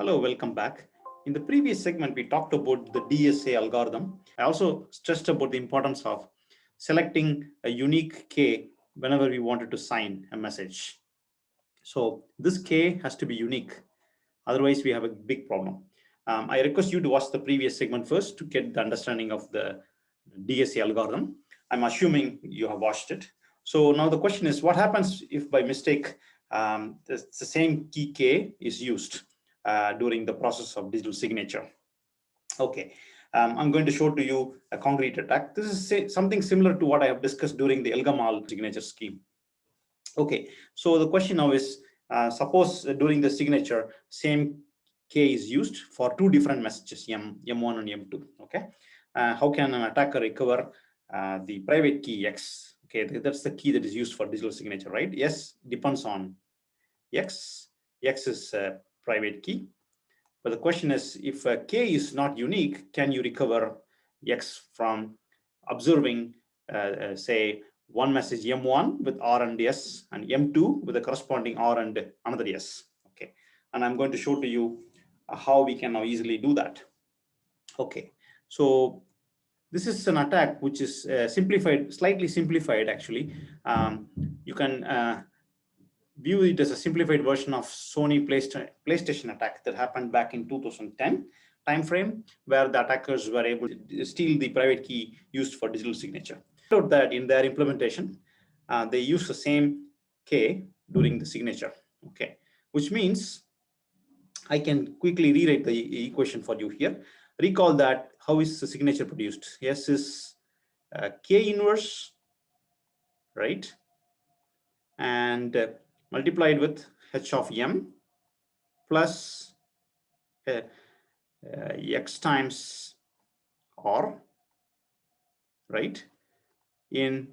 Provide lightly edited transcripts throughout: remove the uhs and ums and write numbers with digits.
Hello, welcome back. In the previous segment, we talked about the DSA algorithm. I also stressed about the importance of selecting a unique key whenever we wanted to sign a message. So this key has to be unique. Otherwise, we have a big problem. I request you to watch the previous segment first to get the understanding of the DSA algorithm. I'm assuming you have watched it. So now the question is, what happens if by mistake the same key K is used during the process of digital signature? Okay, I'm going to show to you a concrete attack. This is something similar to what I have discussed during the Elgamal signature scheme. Okay, so the question now is, suppose during the signature, same K is used for two different messages, M1 and M2. Okay, how can an attacker recover the private key X? Okay, that's the key that is used for digital signature, right? Yes, depends on X. X is a private key. But the question is, if K is not unique, can you recover X from observing, say, one message M1 with R and S and M2 with the corresponding R and another S? Okay, and I'm going to show to you how we can now easily do that. Okay, so this is an attack which is simplified, slightly simplified actually. You can view it as a simplified version of Sony PlayStation attack that happened back in 2010 timeframe, where the attackers were able to steal the private key used for digital signature. Note that in their implementation, they use the same K during the signature. Okay, which means I can quickly rewrite the equation for you here. Recall that how is the signature produced? S is K inverse, right? And multiplied with H of M plus X times R, right, in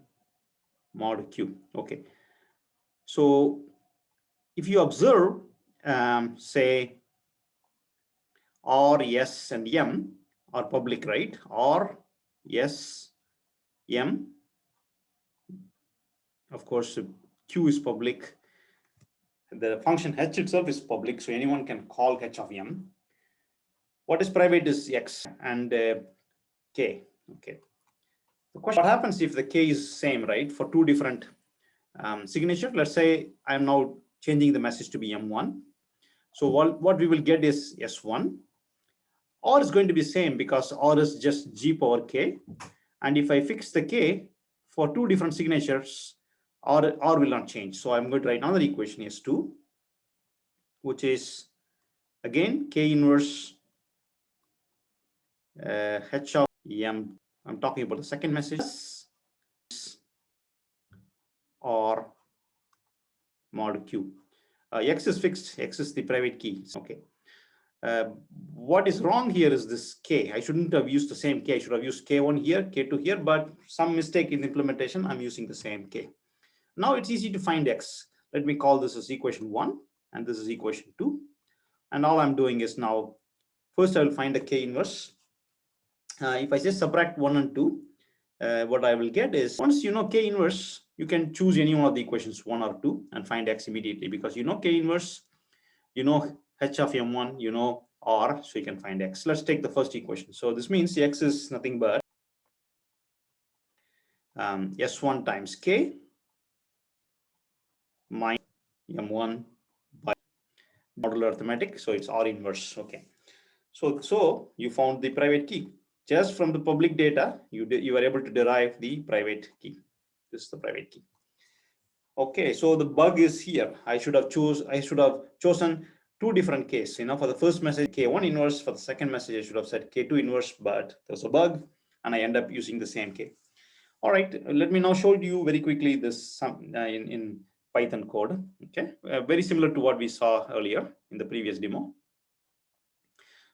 mod Q. Okay. So if you observe, say, R, S, and M are public, right? R, S, M. Of course, Q is public. The function H itself is public, so anyone can call H of M. What is private is X and K. Okay. The question: what happens if the K is same, right, for two different signature? Let's say I'm now changing the message to be M1. So what we will get is S1. R is going to be same because R is just G power K. And if I fix the K for two different signatures, R will not change. So I'm going to write another equation S2, which is again K inverse H of M. I'm talking about the second message, or mod Q. X is fixed, X is the private key. Okay. What is wrong here is this K. I shouldn't have used the same K. I should have used K1 here, K2 here, but some mistake in the implementation, I'm using the same K. Now it's easy to find X. Let me call this as equation 1, and this is equation 2. And all I'm doing is now, first I will find a K inverse. If I just subtract 1 and 2, what I will get is, once you know K inverse, you can choose any one of the equations 1 or 2 and find X immediately, because you know K inverse, you know H of M1, you know R, so you can find X. Let's take the first equation. So this means X is nothing but S1 times K minus M1 by modular arithmetic. So it's R inverse. Okay. So you found the private key. Just from the public data, you were able to derive the private key. This is the private key. Okay, so the bug is here. I should have chosen two different Ks. For the first message K1 inverse, for the second message I should have said K2 inverse, but there's a bug and I end up using the same K. All right, let me now show you very quickly this in Python code. Okay, very similar to what we saw earlier in the previous demo.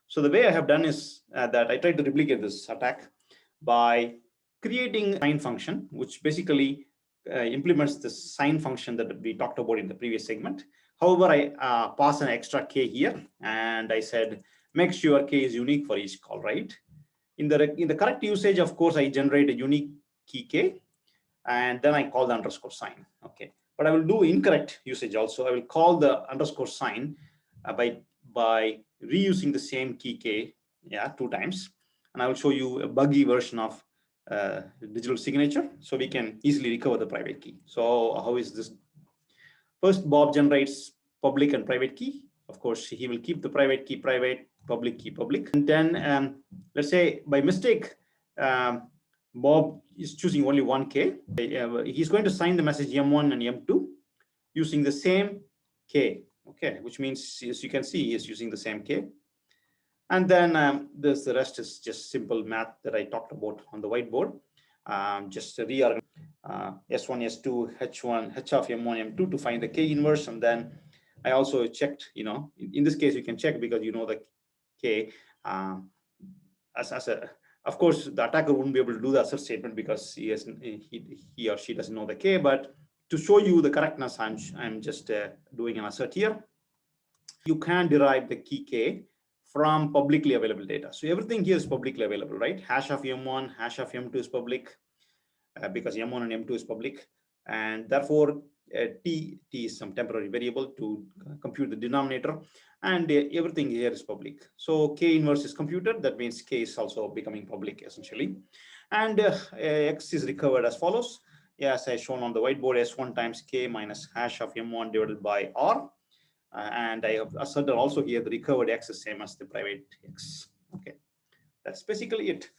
So the way I have done is that I tried to replicate this attack by creating a sign function, which basically implements the sign function that we talked about in the previous segment. However, I pass an extra K here, and I said, make sure K is unique for each call, right? In the correct usage, of course, I generate a unique key K, and then I call the underscore sign. Okay, but I will do incorrect usage also. I will call the underscore sign by reusing the same key K, yeah, 2 times. And I will show you a buggy version of digital signature, so we can easily recover the private key. So how is this? First, Bob generates public and private key. Of course, he will keep the private key private, public key public. And then let's say by mistake, Bob is choosing only 1K. He's going to sign the message M1 and M2 using the same K. Okay, which means, as you can see, he is using the same K. And then the rest is just simple math that I talked about on the whiteboard. Just reorganize S1, S2, H1, H of M1, M2 to find the K inverse. And then I also checked, in this case, you can check because you know the K. As a, of course, the attacker wouldn't be able to do the assert statement because he or she doesn't know the K. But to show you the correctness, I'm just doing an assert here. You can derive the key K from publicly available data. So everything here is publicly available, right? Hash of M1, hash of M2 is public because M1 and M2 is public. And therefore, T is some temporary variable to compute the denominator. And everything here is public. So K inverse is computed. That means K is also becoming public, essentially. And X is recovered as follows. As I shown on the whiteboard, S1 times K minus hash of M1 divided by R. And I have asserted also here the recovered X is same as the private X. Okay, that's basically it.